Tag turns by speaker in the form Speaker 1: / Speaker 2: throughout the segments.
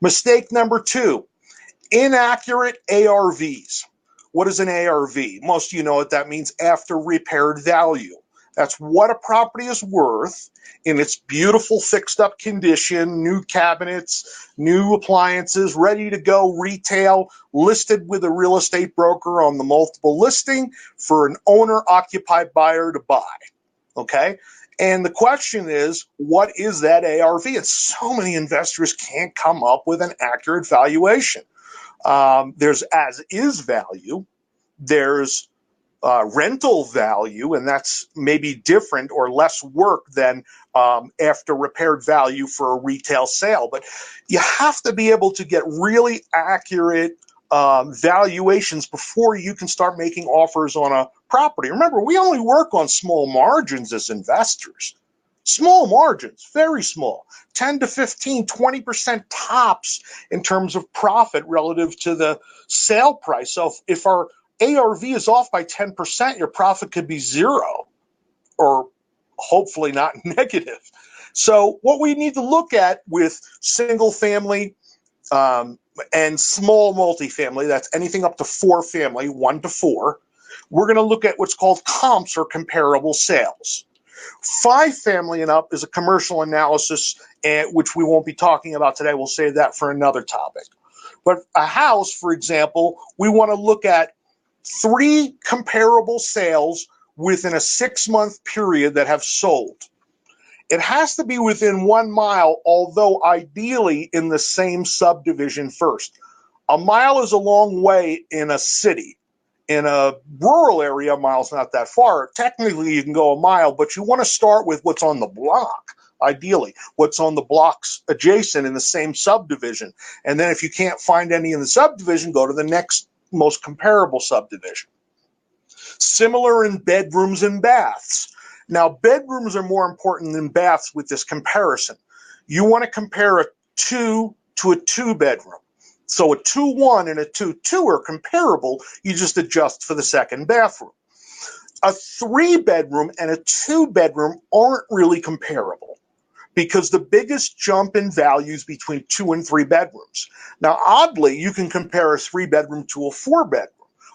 Speaker 1: Mistake number 2, inaccurate ARVs. What is an ARV? Most of you know what that means, after repaired value. That's what a property is worth in its beautiful fixed up condition, new cabinets, new appliances, ready to go retail, listed with a real estate broker on the multiple listing for an owner occupied buyer to buy. Okay? And the question is, what is that ARV? And so many investors can't come up with an accurate valuation. There's as is value, there's rental value, and that's maybe different or less work than after repaired value for a retail sale. But you have to be able to get really accurate valuations before you can start making offers on a property. Remember, we only work on small margins as investors. Small margins, very small, 10 to 15, 20% tops in terms of profit relative to the sale price. So if our ARV is off by 10%, your profit could be zero, or hopefully not negative. So what we need to look at with single family and small multifamily, that's anything up to 4 family, 1 to 4, we're going to look at what's called comps, or comparable sales. 5 family and up is a commercial analysis, which we won't be talking about today. We'll save that for another topic. But a house, for example, we want to look at 3 comparable sales within a 6-month period that have sold. It has to be within 1 mile, although ideally in the same subdivision first. A mile is a long way in a city. In a rural area, a mile's not that far. Technically, you can go a mile, but you want to start with what's on the block, ideally, what's on the blocks adjacent in the same subdivision. And then if you can't find any in the subdivision, go to the next most comparable subdivision. Similar in bedrooms and baths. Now, bedrooms are more important than baths with this comparison. You want to compare a 2 to a 2-bedroom. So a 2-1 and a 2-2 are comparable. You just adjust for the second bathroom. A 3-bedroom and a 2-bedroom aren't really comparable, because the biggest jump in values between 2 and 3 bedrooms. Now, oddly, you can compare a 3-bedroom to a 4-bedroom.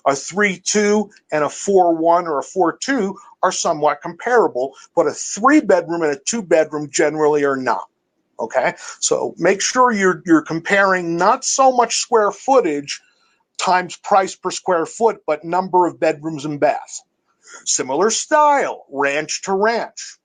Speaker 1: A 3-2 and a 4-1 or a 4-2 are somewhat comparable, but a 3-bedroom and a 2-bedroom generally are not. Okay, so make sure you're comparing not so much square footage times price per square foot, but number of bedrooms and baths. Similar style, ranch to ranch.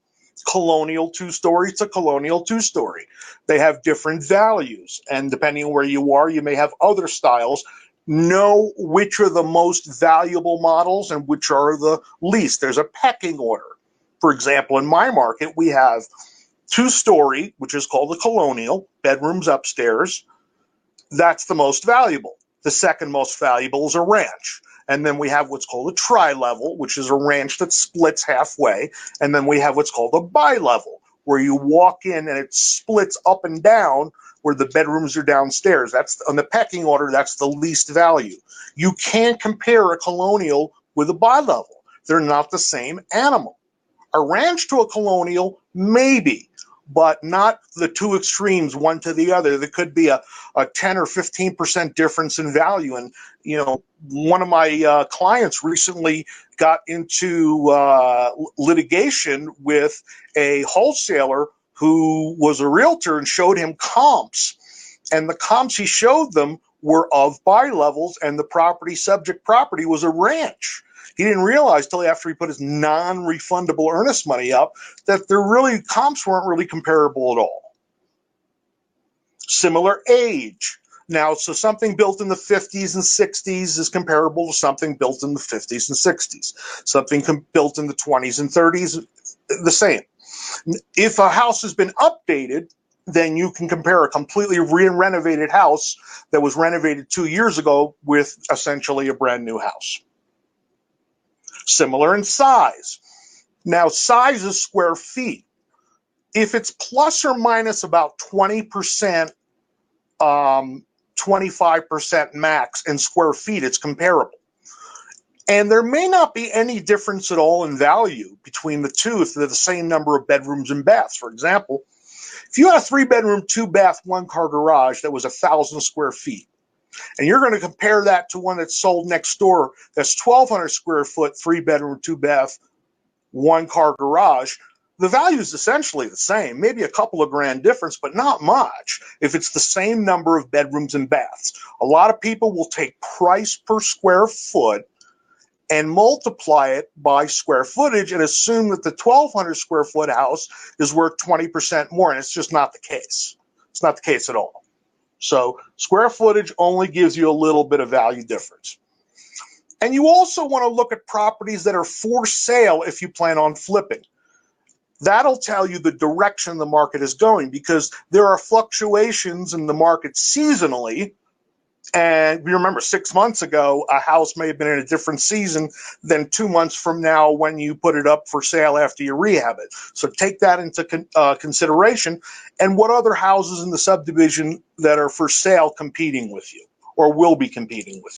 Speaker 1: Colonial 2-story to colonial 2-story. They have different values, and depending on where you are, you may have other styles. Know which are the most valuable models and which are the least. There's a pecking order. For example, in my market, we have 2-story, which is called a colonial, bedrooms upstairs. That's the most valuable. The second most valuable is a ranch. And then we have what's called a tri-level, which is a ranch that splits halfway. And then we have what's called a bi-level, where you walk in and it splits up and down, where the bedrooms are downstairs. That's on the pecking order, that's the least value. You can't compare a colonial with a bi-level. They're not the same animal. A ranch to a colonial, maybe, but not the two extremes, one to the other. There could be a 10 or 15% difference in value. And, you know, one of my clients recently got into litigation with a wholesaler who was a realtor and showed him comps. And the comps he showed them were of bi-levels, and the property, subject property, was a ranch. He didn't realize till after he put his non-refundable earnest money up that their comps weren't really comparable at all. Similar age. Now, so something built in the 50s and 60s is comparable to something built in the 50s and 60s. Something built in the 20s and 30s, the same. If a house has been updated, then you can compare a completely renovated house that was renovated 2 years ago with essentially a brand new house. Similar in size. Now, size is square feet. If it's plus or minus about 20%, 25% max in square feet, it's comparable. And there may not be any difference at all in value between the two if they're the same number of bedrooms and baths. For example, If you had a 3-bedroom, 2-bath, 1-car garage that was 1,000 square feet, and you're going to compare that to one that's sold next door that's 1,200 square foot, 3-bedroom, 2-bath, 1-car garage, the value is essentially the same, maybe a couple of grand difference, but not much if it's the same number of bedrooms and baths. A lot of people will take price per square foot and multiply it by square footage and assume that the 1,200 square foot house is worth 20% more, and it's just not the case. It's not the case at all. So square footage only gives you a little bit of value difference. And you also want to look at properties that are for sale if you plan on flipping. That'll tell you the direction the market is going, because there are fluctuations in the market seasonally. And you remember 6 months ago, a house may have been in a different season than 2 months from now when you put it up for sale after you rehab it. So take that into consideration. And what other houses in the subdivision that are for sale competing with you or will be competing with you?